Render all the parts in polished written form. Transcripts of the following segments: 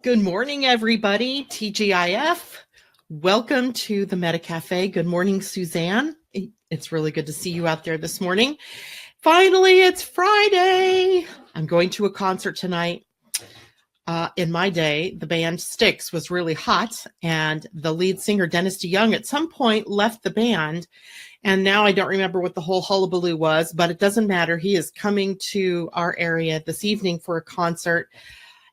Good morning, everybody. TGIF. Welcome to the Meta Cafe. Good morning, Suzanne. It's really good to see you out there this morning. Finally, it's Friday. I'm going to a concert tonight. In my day, the band Styx was really hot, and the lead singer, Dennis DeYoung, at some point left the band. And now I don't remember what the whole hullabaloo was, but it doesn't matter. He is coming to our area this evening for a concert.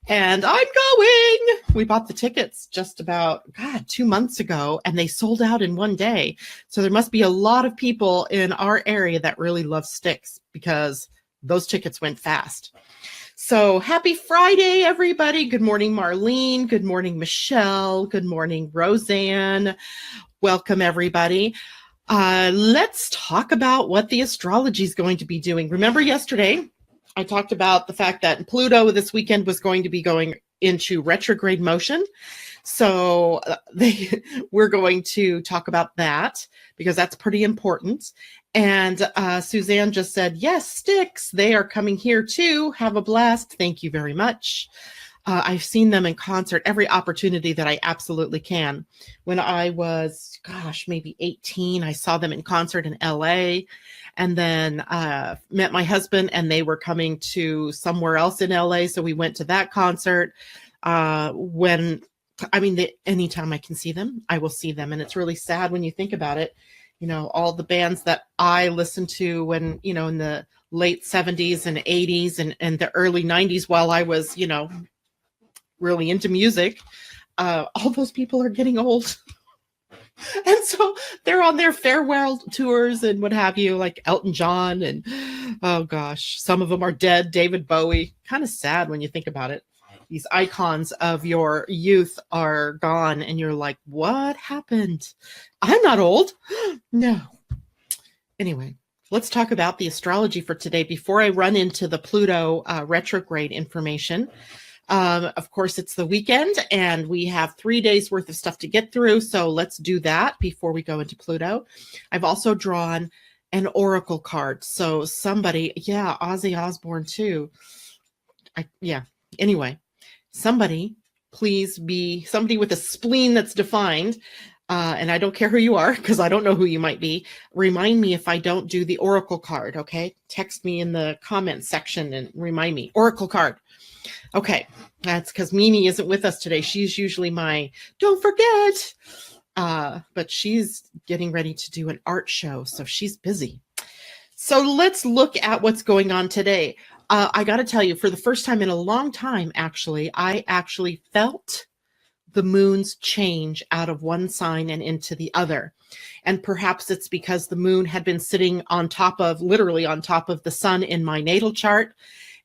And I'm going. We bought the tickets just about, 2 months ago, and they sold out in one day. So there must be a lot of people in our area that really love Styx because those tickets went fast. So happy Friday, everybody. Good morning, Marlene. Good morning, Michelle. Good morning, Roseanne. Welcome, everybody. Let's talk about what the astrology is going to be doing. Remember yesterday, I talked about the fact that Pluto this weekend was going to be going into retrograde motion. So we're going to talk about that because that's pretty important. And Suzanne just said, yes, Styx, they are coming here too. Have a blast. Thank you very much. I've seen them in concert every opportunity that I absolutely can. When I was, maybe 18, I saw them in concert in LA. And then met my husband, and they were coming to somewhere else in LA. So we went to that concert. Anytime I can see them, I will see them. And it's really sad when you think about it. You know, all the bands that I listened to when, in the late 70s and 80s and the early 90s while I was, really into music, all those people are getting old. And so they're on their farewell tours and what have you, like Elton John and, some of them are dead. David Bowie. Kind of sad when you think about it. These icons of your youth are gone and you're like, what happened? I'm not old. No. Anyway, let's talk about the astrology for today before I run into the Pluto retrograde information. Of course, it's the weekend and we have 3 days worth of stuff to get through. So let's do that before we go into Pluto. I've also drawn an oracle card. So somebody, Ozzy Osbourne too. Anyway, somebody, please be somebody with a spleen that's defined. And I don't care who you are because I don't know who you might be. Remind me if I don't do the oracle card. Okay. Text me in the comment section and remind me. Oracle card. Okay, that's because Mimi isn't with us today. She's usually my don't forget, but she's getting ready to do an art show, so she's busy. So let's look at what's going on today. I got to tell you, for the first time in a long time, I actually felt the moon's change out of one sign and into the other. And perhaps it's because the moon had been sitting literally on top of the sun in my natal chart.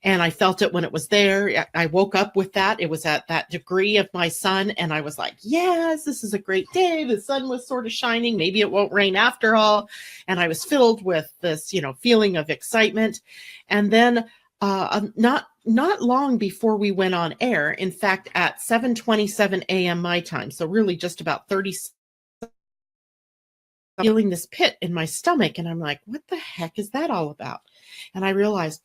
And I felt it when it was there. I woke up with that. It was at that degree of my sun. And I was like, yes, this is a great day. The sun was sort of shining. Maybe it won't rain after all. And I was filled with this, feeling of excitement. And then not long before we went on air, in fact, at 7:27 a.m. my time, so really just about 30 feeling this pit in my stomach. And I'm like, what the heck is that all about? And I realized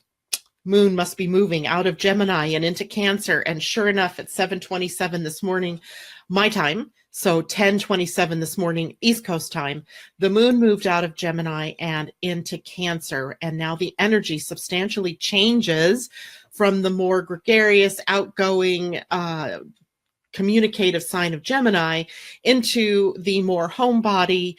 moon must be moving out of Gemini and into Cancer. And sure enough, at 7:27 this morning, my time, so 10:27 this morning, East Coast time, the moon moved out of Gemini and into Cancer. And now the energy substantially changes from the more gregarious, outgoing, communicative sign of Gemini into the more homebody,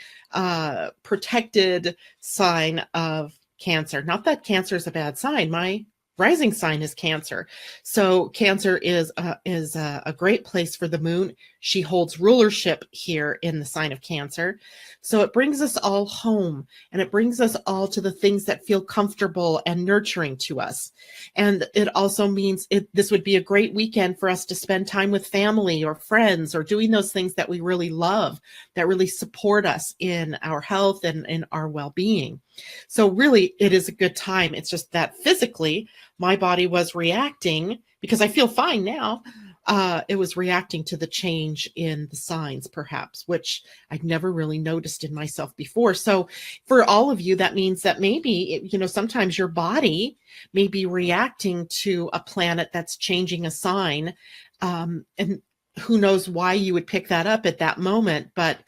protected sign of Cancer. Not that Cancer is a bad sign. My rising sign is Cancer. So Cancer is a great place for the moon. She holds rulership here in the sign of Cancer. So it brings us all home, and it brings us all to the things that feel comfortable and nurturing to us. And it also means this would be a great weekend for us to spend time with family or friends or doing those things that we really love, that really support us in our health and in our well-being. So really, it is a good time. It's just that physically, my body was reacting, because I feel fine now, it was reacting to the change in the signs, perhaps, which I'd never really noticed in myself before. So for all of you, that means that maybe, sometimes your body may be reacting to a planet that's changing a sign. And who knows why you would pick that up at that moment, but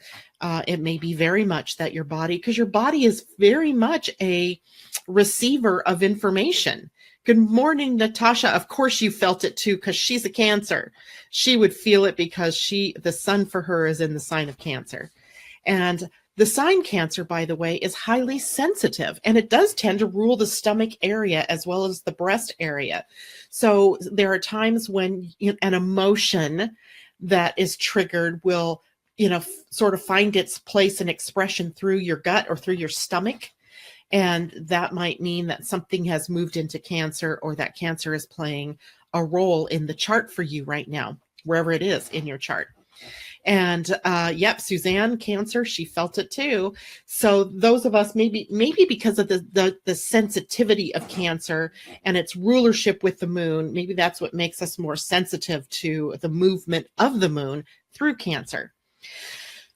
it may be very much that your body, because your body is very much a receiver of information. Good morning, Natasha. Of course you felt it too, because she's a Cancer. She would feel it because the sun for her is in the sign of Cancer. And the sign Cancer, by the way, is highly sensitive, and it does tend to rule the stomach area as well as the breast area. So there are times when an emotion that is triggered will, sort of find its place and expression through your gut or through your stomach. And that might mean that something has moved into Cancer, or that Cancer is playing a role in the chart for you right now, wherever it is in your chart. And yep, Suzanne, Cancer, she felt it too. So those of us, maybe because of the sensitivity of Cancer and its rulership with the moon, maybe that's what makes us more sensitive to the movement of the moon through Cancer.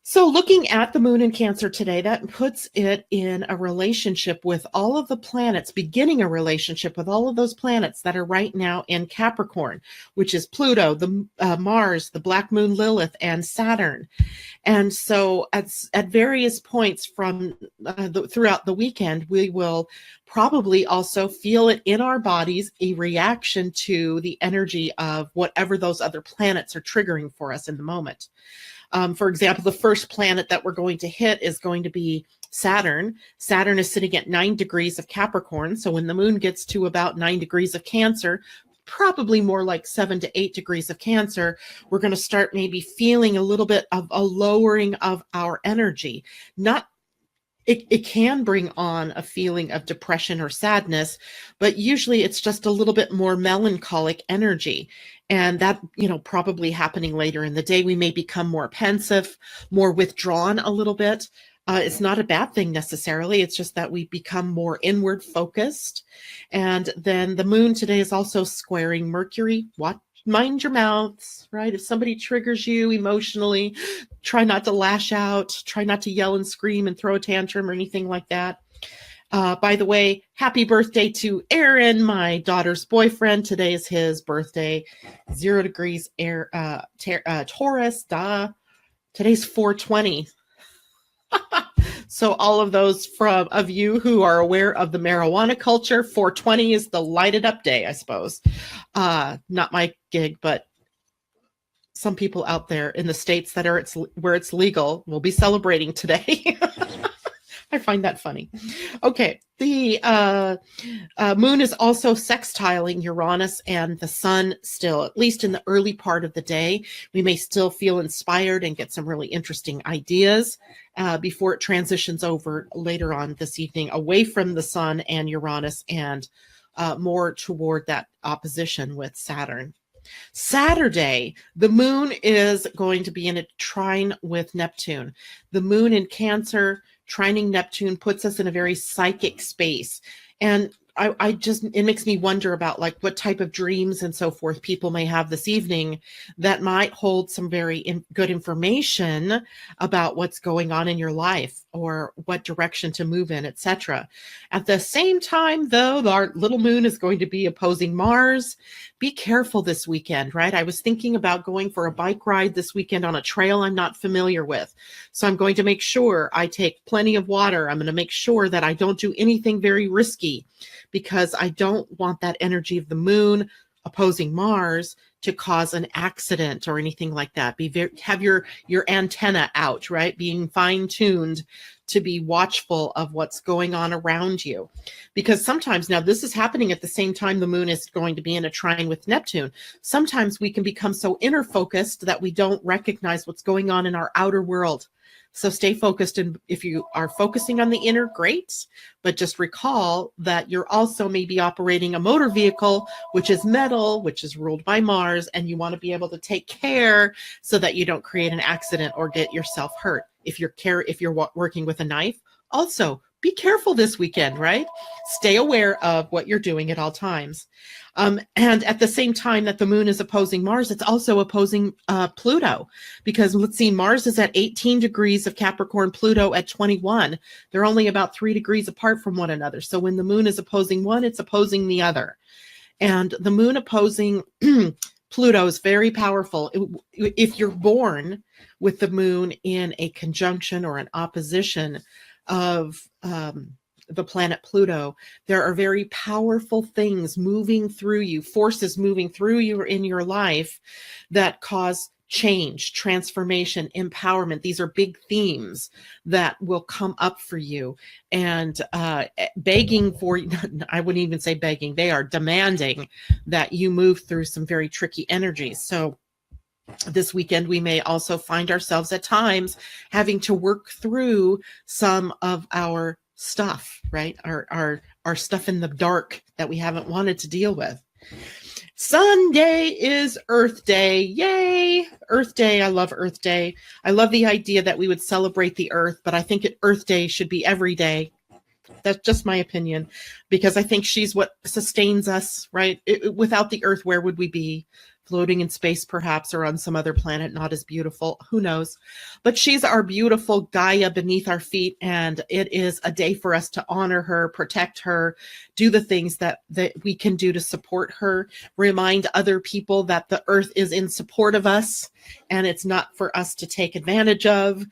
So looking at the moon in Cancer today, that puts it in a relationship with all of the planets, beginning a relationship with all of those planets that are right now in Capricorn, which is Pluto, the Mars, the Black Moon Lilith, and Saturn. And so at various points from throughout the weekend, we will probably also feel it in our bodies, a reaction to the energy of whatever those other planets are triggering for us in the moment. For example, the first planet that we're going to hit is going to be Saturn. Saturn is sitting at 9 degrees of Capricorn. So when the moon gets to about 9 degrees of Cancer, probably more like 7 to 8 degrees of Cancer, we're going to start maybe feeling a little bit of a lowering of our energy. It can bring on a feeling of depression or sadness, but usually it's just a little bit more melancholic energy. And that, probably happening later in the day, we may become more pensive, more withdrawn a little bit. It's not a bad thing necessarily. It's just that we become more inward focused. And then the moon today is also squaring Mercury. Mind your mouths, right? If somebody triggers you emotionally, try not to lash out, try not to yell and scream and throw a tantrum or anything like that. By the way, happy birthday to Aaron, my daughter's boyfriend. Today is his birthday. 0 degrees Taurus. Today's 420. So all of those of you who are aware of the marijuana culture, 420 is the lighted up day, I suppose. Not my gig, but some people out there in the states that are where it's legal will be celebrating today. I find that funny. Okay, the moon is also sextiling Uranus and the sun still, at least in the early part of the day. We may still feel inspired and get some really interesting ideas before it transitions over later on this evening away from the sun and Uranus and more toward that opposition with Saturn. Saturday, the moon is going to be in a trine with Neptune. The moon in Cancer trining Neptune puts us in a very psychic space. And it makes me wonder about like what type of dreams and so forth people may have this evening that might hold some very good information about what's going on in your life or what direction to move in, etc. At the same time, though, our little moon is going to be opposing Mars. Be careful this weekend, right? I was thinking about going for a bike ride this weekend on a trail I'm not familiar with. So I'm going to make sure I take plenty of water. I'm going to make sure that I don't do anything very risky, because I don't want that energy of the moon opposing Mars to cause an accident or anything like that. Have your antenna out, right? Being fine-tuned to be watchful of what's going on around you. Because sometimes, now this is happening at the same time the moon is going to be in a trine with Neptune. Sometimes we can become so inner focused that we don't recognize what's going on in our outer world. So stay focused, and if you are focusing on the inner, great, but just recall that you're also maybe operating a motor vehicle, which is metal, which is ruled by Mars, and you want to be able to take care so that you don't create an accident or get yourself hurt. If you're working with a knife, also be careful this weekend, right? Stay aware of what you're doing at all times. And at the same time that the moon is opposing Mars, it's also opposing Pluto, because let's see, Mars is at 18 degrees of Capricorn, Pluto at 21. They're only about 3 degrees apart from one another. So when the moon is opposing one, it's opposing the other. And the moon opposing Pluto is very powerful. If you're born with the moon in a conjunction or an opposition of the planet Pluto, there are very powerful things moving through you, forces moving through you in your life that cause change, transformation, empowerment. These are big themes that will come up for you, and begging for, I wouldn't even say begging, they are demanding that you move through some very tricky energies. So this weekend, we may also find ourselves at times having to work through some of our stuff, right? Our stuff in the dark that we haven't wanted to deal with. Sunday is Earth Day. Yay! Earth Day. I love Earth Day. I love the idea that we would celebrate the Earth, but I think Earth Day should be every day. That's just my opinion, because I think she's what sustains us, right? Without the Earth, where would we be? Floating in space, perhaps, or on some other planet not as beautiful. Who knows? But she's our beautiful Gaia beneath our feet, and it is a day for us to honor her, protect her, do the things that we can do to support her, remind other people that the Earth is in support of us, and it's not for us to take advantage of.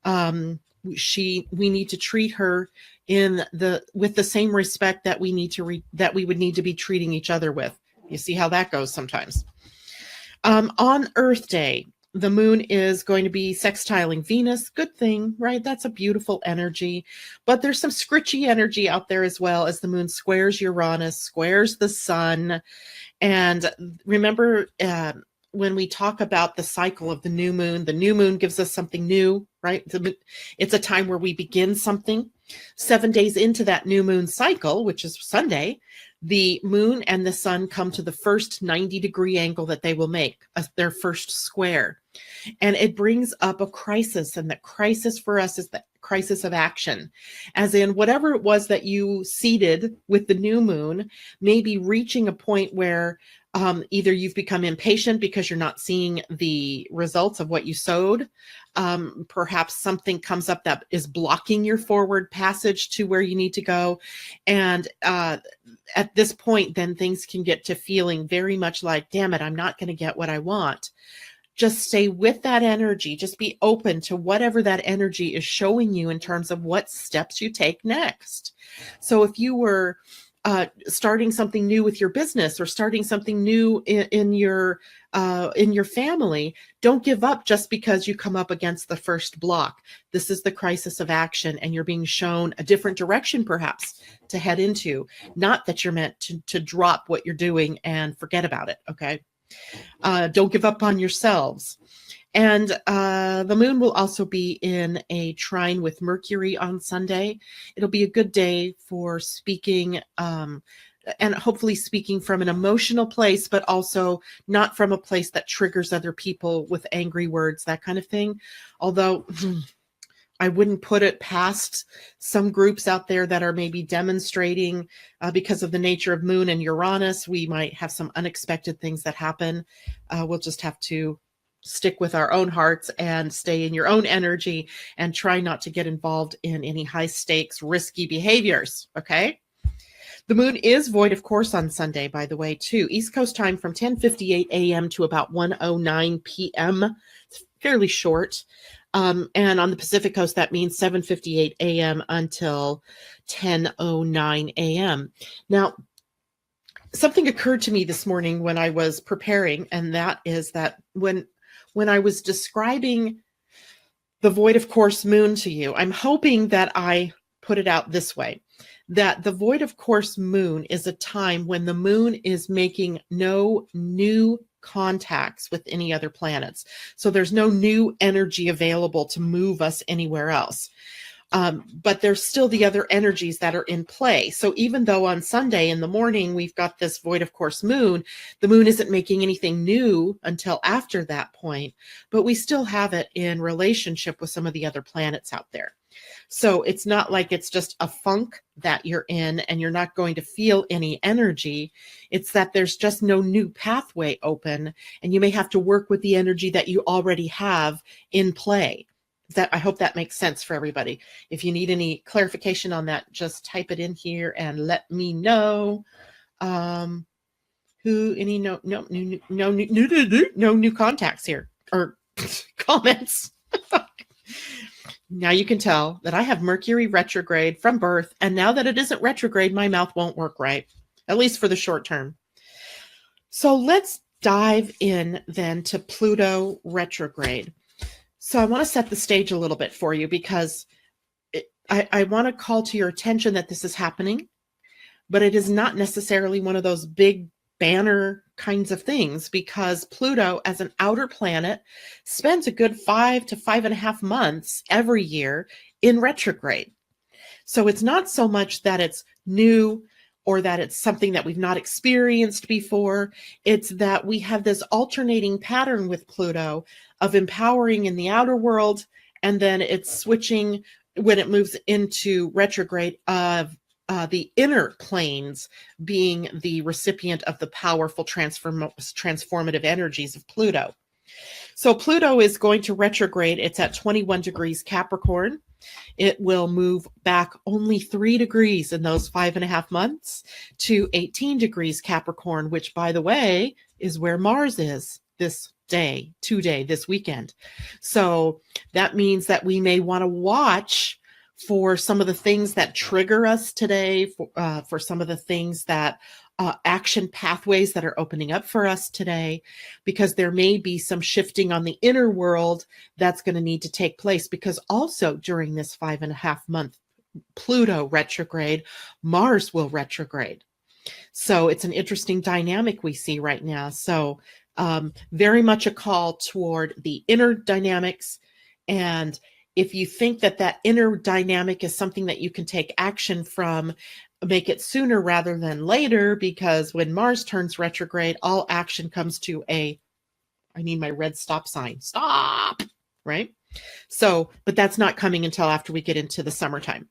We need to treat her with the same respect that we would need to be treating each other with. You see how that goes sometimes. On Earth Day, the moon is going to be sextiling Venus. Good thing, right? That's a beautiful energy. But there's some scritchy energy out there as well, as the moon squares Uranus, squares the sun. And remember, when we talk about the cycle of the new moon gives us something new, right? It's a time where we begin something. 7 days into that new moon cycle, which is Sunday, the moon and the sun come to the first 90-degree angle that they will make, their first square. And it brings up a crisis. And the crisis for us is the crisis of action, as in whatever it was that you seeded with the new moon may be reaching a point where either you've become impatient because you're not seeing the results of what you sowed. Perhaps something comes up that is blocking your forward passage to where you need to go. And at this point, then things can get to feeling very much like, damn it, I'm not going to get what I want. Just stay with that energy. Just be open to whatever that energy is showing you in terms of what steps you take next. So if you were starting something new with your business, or starting something new in your family, don't give up just because you come up against the first block. This is the crisis of action, and you're being shown a different direction perhaps to head into. Not that you're meant to drop what you're doing and forget about it. Okay. Don't give up on yourselves. And the moon will also be in a trine with Mercury on Sunday. It'll be a good day for speaking, and hopefully speaking from an emotional place, but also not from a place that triggers other people with angry words, that kind of thing. Although I wouldn't put it past some groups out there that are maybe demonstrating because of the nature of moon and Uranus. We might have some unexpected things that happen. We'll just have to stick with our own hearts and stay in your own energy and try not to get involved in any high stakes, risky behaviors. Okay. The moon is void of course on Sunday, by the way, too. East Coast time from 10:58 a.m. to about 1:09 p.m. It's fairly short. And on the Pacific Coast, that means 7:58 a.m. until 10:09 a.m. Now, something occurred to me this morning when I was preparing, and that is that when I was describing the void of course moon to you, I'm hoping that I put it out this way, that the void of course moon is a time when the moon is making no new contacts with any other planets. So there's no new energy available to move us anywhere else. But there's still the other energies that are in play. So even though on Sunday in the morning, we've got this void of course moon, the moon isn't making anything new until after that point, but we still have it in relationship with some of the other planets out there. So it's not like it's just a funk that you're in and you're not going to feel any energy. It's that there's just no new pathway open, and you may have to work with the energy that you already have in play. I hope that makes sense for everybody. If you need any clarification on that, just type it in here and let me know. No new contacts here or comments. Now you can tell that I have Mercury retrograde from birth, and now that it isn't retrograde, my mouth won't work right, at least for the short term. So let's dive in then to Pluto retrograde. So I want to set the stage a little bit for you, because I want to call to your attention that this is happening, but it is not necessarily one of those big banner kinds of things, because Pluto, as an outer planet, spends a good 5 to 5.5 months every year in retrograde. So it's not so much that it's new or that it's something that we've not experienced before. It's that we have this alternating pattern with Pluto of empowering in the outer world, and then it's switching when it moves into retrograde of the inner planes being the recipient of the powerful transformative energies of Pluto. So Pluto is going to retrograde. It's at 21 degrees Capricorn. It will move back only 3 degrees in those 5.5 months to 18 degrees Capricorn, which, by the way, is where Mars is this weekend. So that means that we may want to watch for some of the things that trigger us today, for some of the things that action pathways that are opening up for us today, because there may be some shifting on the inner world that's going to need to take place, because also during this 5.5 month Pluto retrograde, Mars will retrograde. So it's an interesting dynamic we see right now. So very much a call toward the inner dynamics. And if you think that that inner dynamic is something that you can take action from, make it sooner rather than later, because when Mars turns retrograde, all action comes to I need my red stop sign. Stop, right? So, but that's not coming until after we get into the summertime.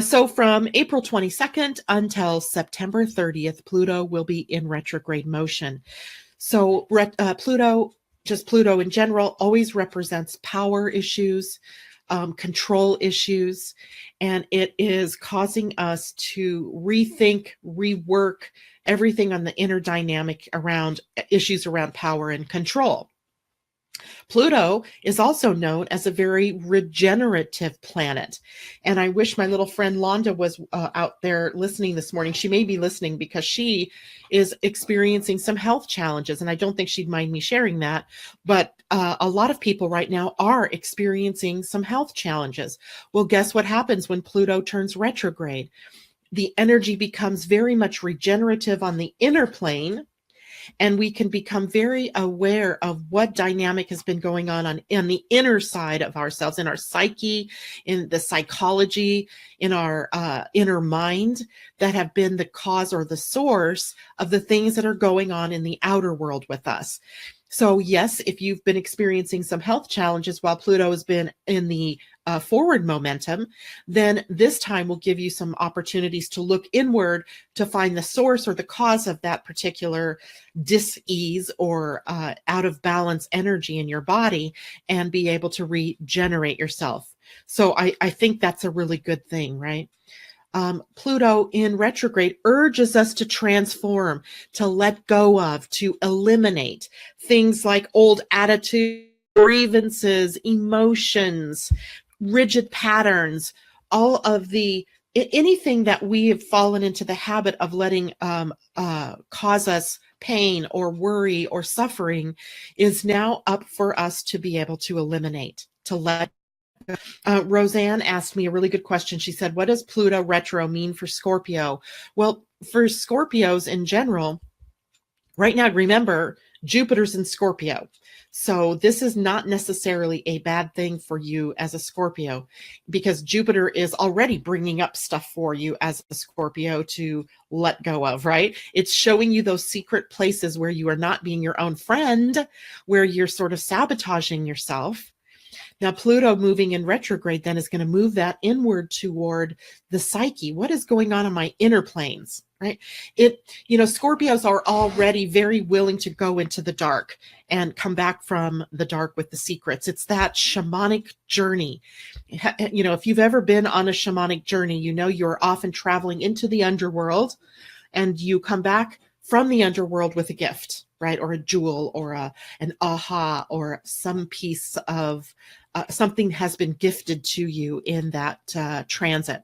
So from April 22nd until September 30th, Pluto will be in retrograde motion. So Pluto, just Pluto in general, always represents power issues, control issues, and it is causing us to rethink, rework everything on the inner dynamic around issues around power and control. Pluto is also known as a very regenerative planet. And I wish my little friend Londa was out there listening this morning. She may be listening because she is experiencing some health challenges. And I don't think she'd mind me sharing that. But a lot of people right now are experiencing some health challenges. Well, guess what happens when Pluto turns retrograde? The energy becomes very much regenerative on the inner plane, and we can become very aware of what dynamic has been going on the inner side of ourselves, in our psyche, in the psychology, in our inner mind, that have been the cause or the source of the things that are going on in the outer world with us. So yes, if you've been experiencing some health challenges while Pluto has been in the forward momentum, then this time will give you some opportunities to look inward to find the source or the cause of that particular dis-ease or out of balance energy in your body, and be able to regenerate yourself. So I think that's a really good thing, right? Pluto in retrograde urges us to transform, to let go of, to eliminate things like old attitudes, grievances, emotions, rigid patterns, all of anything that we have fallen into the habit of letting cause us pain or worry or suffering is now up for us to be able to eliminate, to let. Roseanne asked me a really good question. She said, what does Pluto retro mean for Scorpio? Well, for Scorpios in general, right now, remember, Jupiter's in Scorpio. So this is not necessarily a bad thing for you as a Scorpio, because Jupiter is already bringing up stuff for you as a Scorpio to let go of, right? It's showing you those secret places where you are not being your own friend, where you're sort of sabotaging yourself. Now, Pluto moving in retrograde then is going to move that inward toward the psyche. What is going on in my inner planes, right? Scorpios are already very willing to go into the dark and come back from the dark with the secrets. It's that shamanic journey. If you've ever been on a shamanic journey, you're often traveling into the underworld and you come back from the underworld with a gift, right? Or a jewel or an aha or some piece of something has been gifted to you in that transit.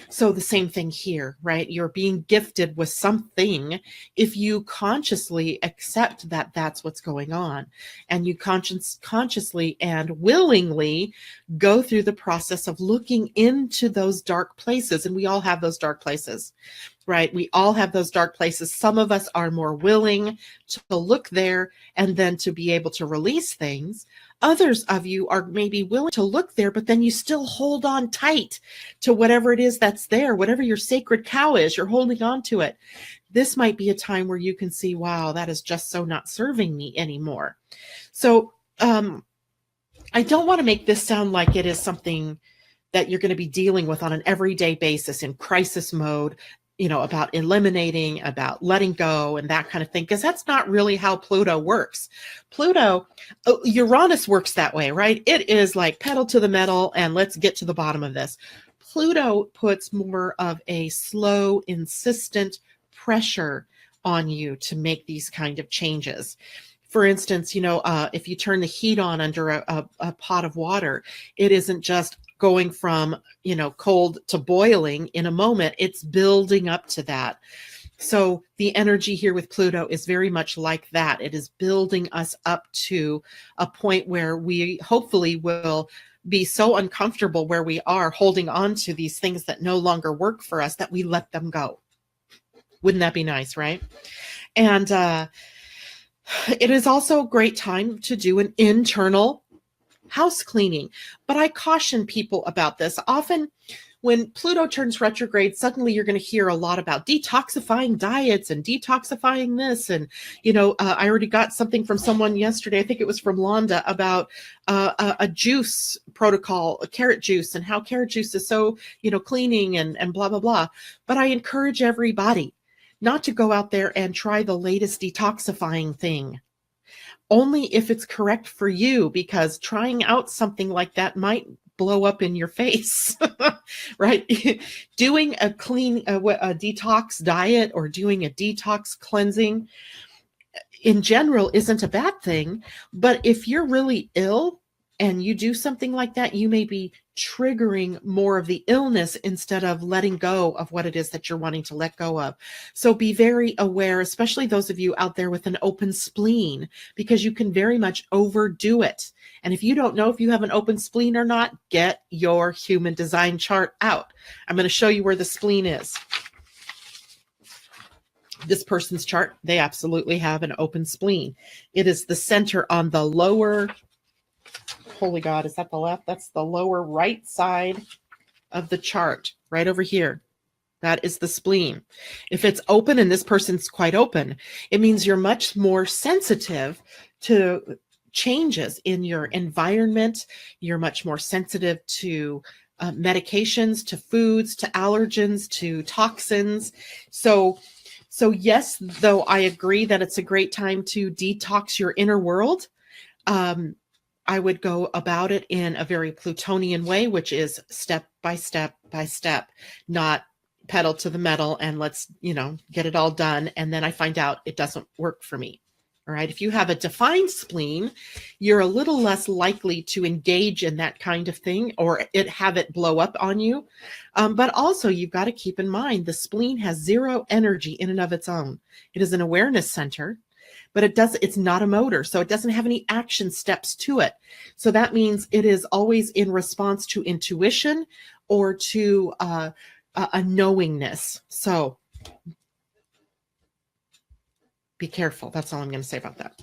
So the same thing here, right? You're being gifted with something if you consciously accept that that's what's going on, and you consciously and willingly go through the process of looking into those dark places. And we all have those dark places, right? We all have those dark places. Some of us are more willing to look there and then to be able to release things. Others of you are maybe willing to look there, but then you still hold on tight to whatever it is that's there, whatever your sacred cow is, you're holding on to it. This might be a time where you can see, wow, that is just so not serving me anymore. So I don't want to make this sound like it is something that you're going to be dealing with on an everyday basis in crisis mode, about eliminating, about letting go and that kind of thing, because that's not really how Pluto works. Uranus works that way, right? It is like pedal to the metal and let's get to the bottom of this. Pluto puts more of a slow, insistent pressure on you to make these kind of changes. For instance, if you turn the heat on under a pot of water, it isn't just going from, cold to boiling in a moment. It's building up to that. So the energy here with Pluto is very much like that. It is building us up to a point where we hopefully will be so uncomfortable where we are holding on to these things that no longer work for us that we let them go. Wouldn't that be nice, right? And it is also a great time to do an internal house cleaning. But I caution people about this. Often when Pluto turns retrograde, suddenly you're going to hear a lot about detoxifying diets and detoxifying this. And, I already got something from someone yesterday, I think it was from Londa, about a juice protocol, a carrot juice, and how carrot juice is so, cleaning and blah, blah, blah. But I encourage everybody not to go out there and try the latest detoxifying thing. Only if it's correct for you, because trying out something like that might blow up in your face, right? Doing a detox diet or doing a detox cleansing in general isn't a bad thing. But if you're really ill and you do something like that, you may be triggering more of the illness instead of letting go of what it is that you're wanting to let go of. So be very aware, especially those of you out there with an open spleen, because you can very much overdo it. And if you don't know if you have an open spleen or not, get your human design chart out. I'm going to show you where the spleen is. This person's chart, they absolutely have an open spleen. It is the center on the lower, holy God, is that the left? That's the lower right side of the chart, right over here. That is the spleen. If it's open, and this person's quite open, it means you're much more sensitive to changes in your environment. You're much more sensitive to medications, to foods, to allergens, to toxins. So yes, though I agree that it's a great time to detox your inner world, I would go about it in a very Plutonian way, which is step by step by step, not pedal to the metal and let's, get it all done. And then I find out it doesn't work for me. All right. If you have a defined spleen, you're a little less likely to engage in that kind of thing or have it blow up on you. But also you've got to keep in mind the spleen has zero energy in and of its own. It is an awareness center, but it's not a motor. So it doesn't have any action steps to it. So that means it is always in response to intuition or to a knowingness. So be careful. That's all I'm going to say about that.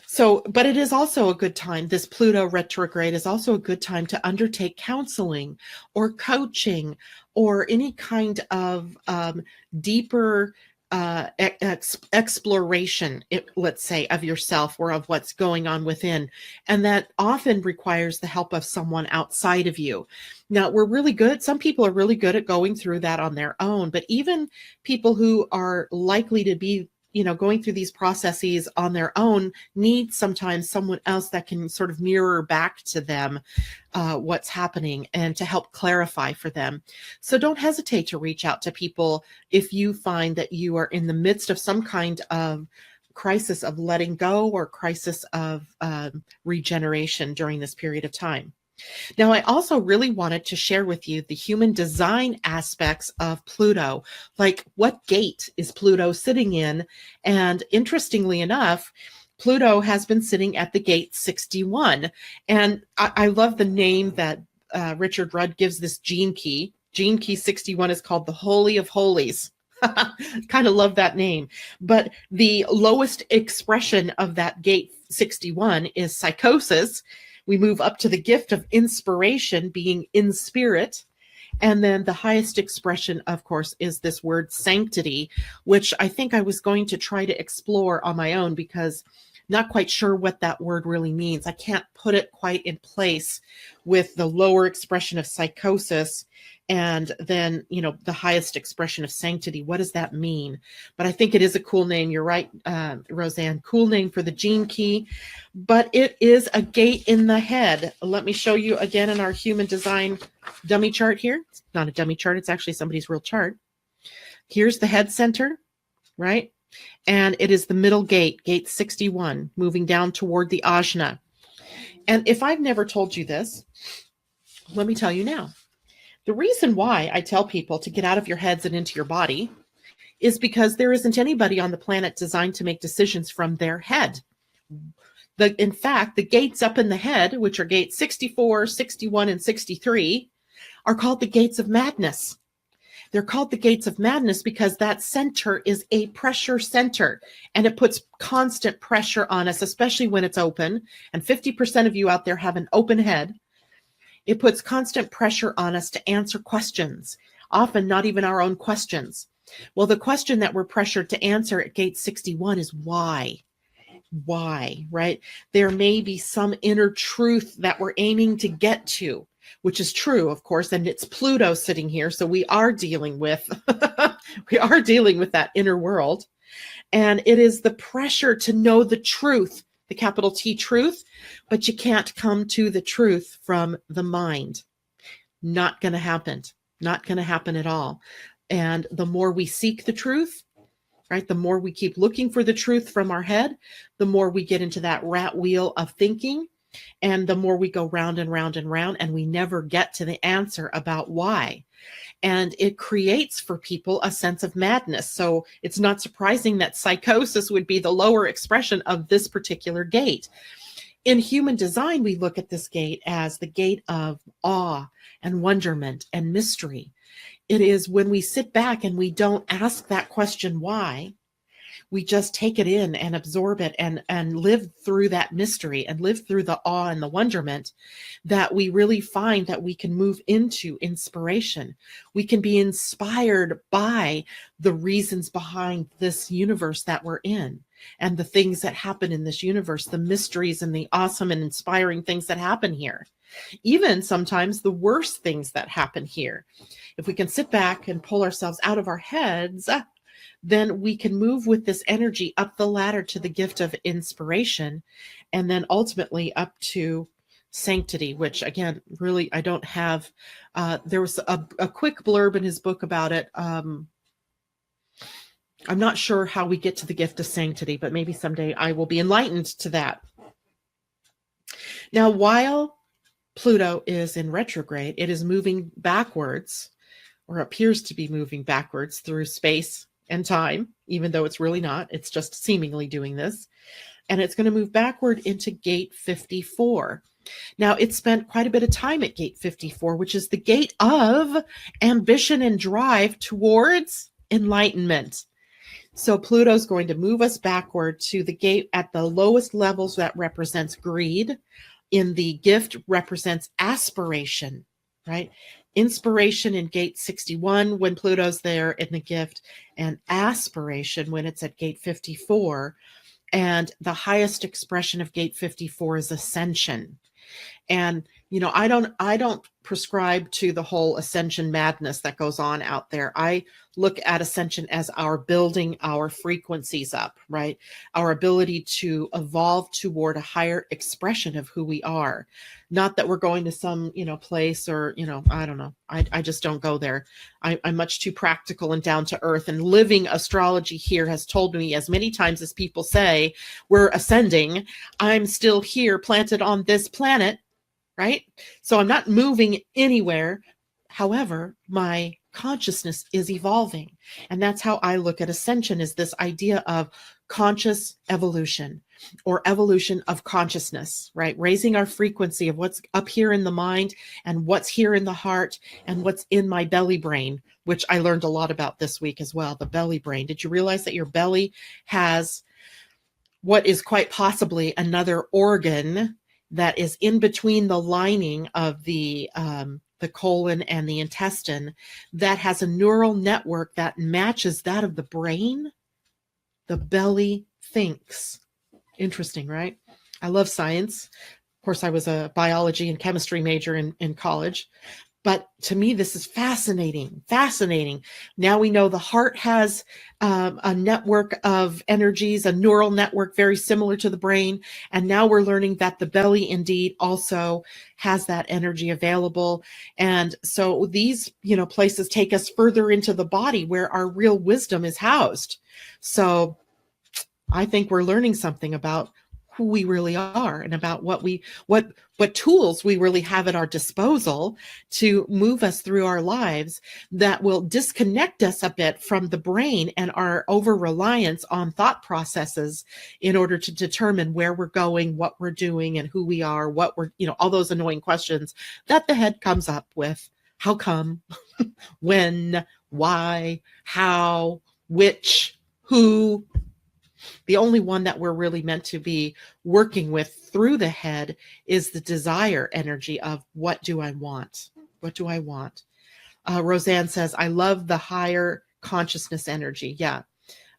So, but it is also a good time. This Pluto retrograde is also a good time to undertake counseling or coaching or any kind of deeper exploration, let's say, of yourself or of what's going on within. And that often requires the help of someone outside of you. Now, we're really good. Some people are really good at going through that on their own, but even people who are likely to be going through these processes on their own need sometimes someone else that can sort of mirror back to them what's happening and to help clarify for them. So don't hesitate to reach out to people if you find that you are in the midst of some kind of crisis of letting go or crisis of regeneration during this period of time. Now, I also really wanted to share with you the human design aspects of Pluto, like what gate is Pluto sitting in? And interestingly enough, Pluto has been sitting at the gate 61. And I love the name that Richard Rudd gives this gene key. Gene key 61 is called the Holy of Holies. Kind of love that name. But the lowest expression of that gate 61 is psychosis. We move up to the gift of inspiration, being in spirit. And then the highest expression, of course, is this word sanctity, which I think I was going to try to explore on my own because not quite sure what that word really means. I can't put it quite in place with the lower expression of psychosis and then, the highest expression of sanctity. What does that mean? But I think it is a cool name. You're right, Roseanne. Cool name for the gene key. But it is a gate in the head. Let me show you again in our human design dummy chart here. It's not a dummy chart. It's actually somebody's real chart. Here's the head center, right? And it is the middle gate, gate 61, moving down toward the ajna. And if I've never told you this, let me tell you now. The reason why I tell people to get out of your heads and into your body is because there isn't anybody on the planet designed to make decisions from their head. In fact, the gates up in the head, which are gates 64, 61, and 63, are called the gates of madness. They're called the gates of madness because that center is a pressure center, and it puts constant pressure on us, especially when it's open. And 50% of you out there have an open head. It puts constant pressure on us to answer questions, often not even our own questions. Well, the question that we're pressured to answer at gate 61 is why? Why, right? There may be some inner truth that we're aiming to get to, which is true, of course, and it's Pluto sitting here. So we are dealing with, that inner world. And it is the pressure to know the truth, the capital T truth, but you can't come to the truth from the mind. Not going to happen. Not going to happen at all. And the more we seek the truth, right, the more we keep looking for the truth from our head, the more we get into that rat wheel of thinking. And the more we go round and round and round, and we never get to the answer about why. And it creates for people a sense of madness. So it's not surprising that psychosis would be the lower expression of this particular gate. In human design, we look at this gate as the gate of awe and wonderment and mystery. It is when we sit back and we don't ask that question why. We just take it in and absorb it and live through that mystery and live through the awe and the wonderment, that we really find that we can move into inspiration. We can be inspired by the reasons behind this universe that we're in and the things that happen in this universe, the mysteries and the awesome and inspiring things that happen here. Even sometimes the worst things that happen here. If we can sit back and pull ourselves out of our heads, then we can move with this energy up the ladder to the gift of inspiration, and then ultimately up to sanctity, which again, really, I don't have, there was a quick blurb in his book about it. I'm not sure how we get to the gift of sanctity, but maybe someday I will be enlightened to that. Now, while Pluto is in retrograde, it is moving backwards, or appears to be moving backwards through space and time, even though it's really not. It's just seemingly doing this. And it's going to move backward into gate 54. Now, it spent quite a bit of time at gate 54, which is the gate of ambition and drive towards enlightenment. So Pluto's going to move us backward to the gate at the lowest levels that represents greed. In the gift represents aspiration, right? inspiration in gate 61 when Pluto's there in the gift, and aspiration when it's at gate 54. And the highest expression of gate 54 is ascension. And I don't prescribe to the whole ascension madness that goes on out there. I look at ascension as our building our frequencies up, right? Our ability to evolve toward a higher expression of who we are. Not that we're going to some, place or, I don't know. I just don't go there. I'm much too practical and down to earth. And Living Astrology here has told me as many times as people say we're ascending, I'm still here planted on this planet, right? So I'm not moving anywhere. However, my consciousness is evolving. And that's how I look at ascension, is this idea of conscious evolution or evolution of consciousness, right? Raising our frequency of what's up here in the mind and what's here in the heart and what's in my belly brain, which I learned a lot about this week as well, the belly brain. Did you realize that your belly has what is quite possibly another organ that is in between the lining of the colon and the intestine that has a neural network that matches that of the brain? The belly thinks. Interesting, right? I love science. Of course, I was a biology and chemistry major in college. But to me, this is fascinating, fascinating. Now we know the heart has a network of energies, a neural network very similar to the brain. And now we're learning that the belly indeed also has that energy available. And so these, places take us further into the body where our real wisdom is housed. So I think we're learning something about who we really are and about what tools we really have at our disposal to move us through our lives that will disconnect us a bit from the brain and our over-reliance on thought processes in order to determine where we're going, what we're doing, and who we are, what we're, all those annoying questions that the head comes up with. How come? When? Why? How? Which? Who? The only one that we're really meant to be working with through the head is the desire energy of what do I want? What do I want? Roseanne says, I love the higher consciousness energy. Yeah.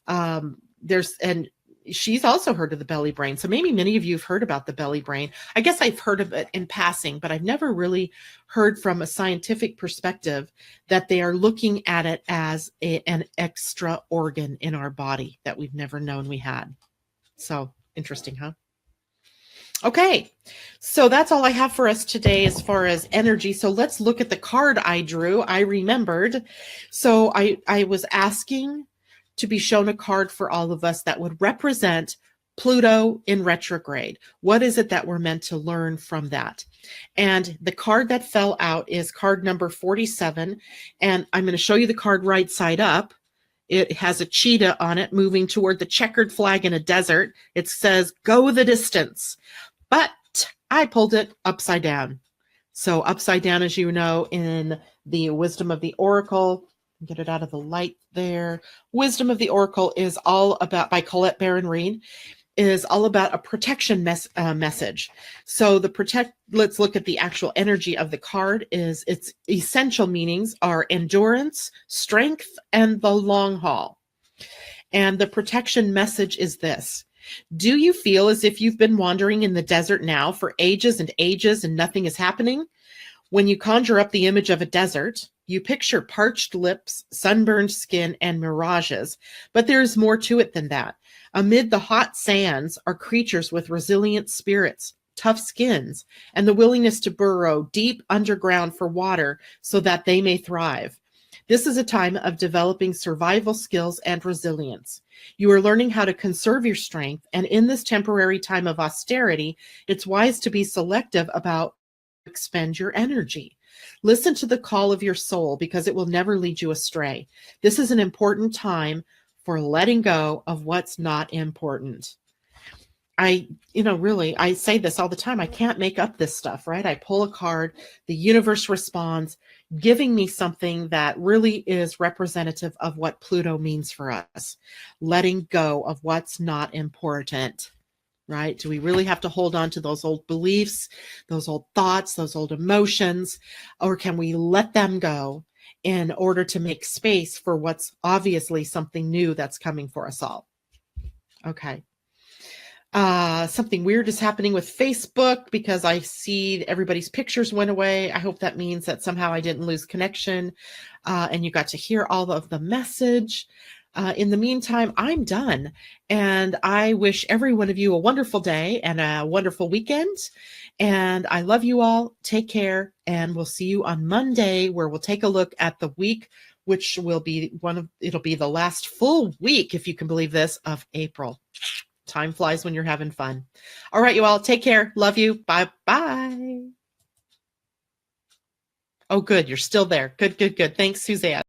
And she's also heard of the belly brain. So maybe many of you have heard about the belly brain. I guess I've heard of it in passing, but I've never really heard from a scientific perspective that they are looking at it as an extra organ in our body that we've never known we had. So interesting, huh? Okay, so that's all I have for us today as far as energy. So let's look at the card I drew. I remembered. So I was asking to be shown a card for all of us that would represent Pluto in retrograde. What is it that we're meant to learn from that? And the card that fell out is card number 47. And I'm going to show you the card right side up. It has a cheetah on it moving toward the checkered flag in a desert. It says, go the distance. But I pulled it upside down. So upside down, as you know, in the Wisdom of the Oracle, get it out of the light there. Wisdom of the Oracle is all about, by Colette Baron Reed, is all about a protection message. So let's look at the actual energy of the card. Is its essential meanings are endurance, strength, and the long haul. And the protection message is this. Do you feel as if you've been wandering in the desert now for ages and ages and nothing is happening? When you conjure up the image of a desert, you picture parched lips, sunburned skin, and mirages. But there is more to it than that. Amid the hot sands are creatures with resilient spirits, tough skins, and the willingness to burrow deep underground for water so that they may thrive. This is a time of developing survival skills and resilience. You are learning how to conserve your strength, and in this temporary time of austerity, it's wise to be selective about expend your energy. Listen to the call of your soul because it will never lead you astray. This is an important time for letting go of what's not important. I say this all the time. I can't make up this stuff, right? I pull a card, the universe responds, giving me something that really is representative of what Pluto means for us. Letting go of what's not important. right? Do we really have to hold on to those old beliefs, those old thoughts, those old emotions, or can we let them go in order to make space for what's obviously something new that's coming for us all? Okay. Something weird is happening with Facebook because I see everybody's pictures went away. I hope that means that somehow I didn't lose connection and you got to hear all of the message. In the meantime, I'm done. And I wish every one of you a wonderful day and a wonderful weekend. And I love you all. Take care. And we'll see you on Monday, where we'll take a look at the week, which will be it'll be the last full week, if you can believe this, of April. Time flies when you're having fun. All right, you all, take care. Love you. Bye-bye. Oh, good. You're still there. Good, good, good. Thanks, Suzanne.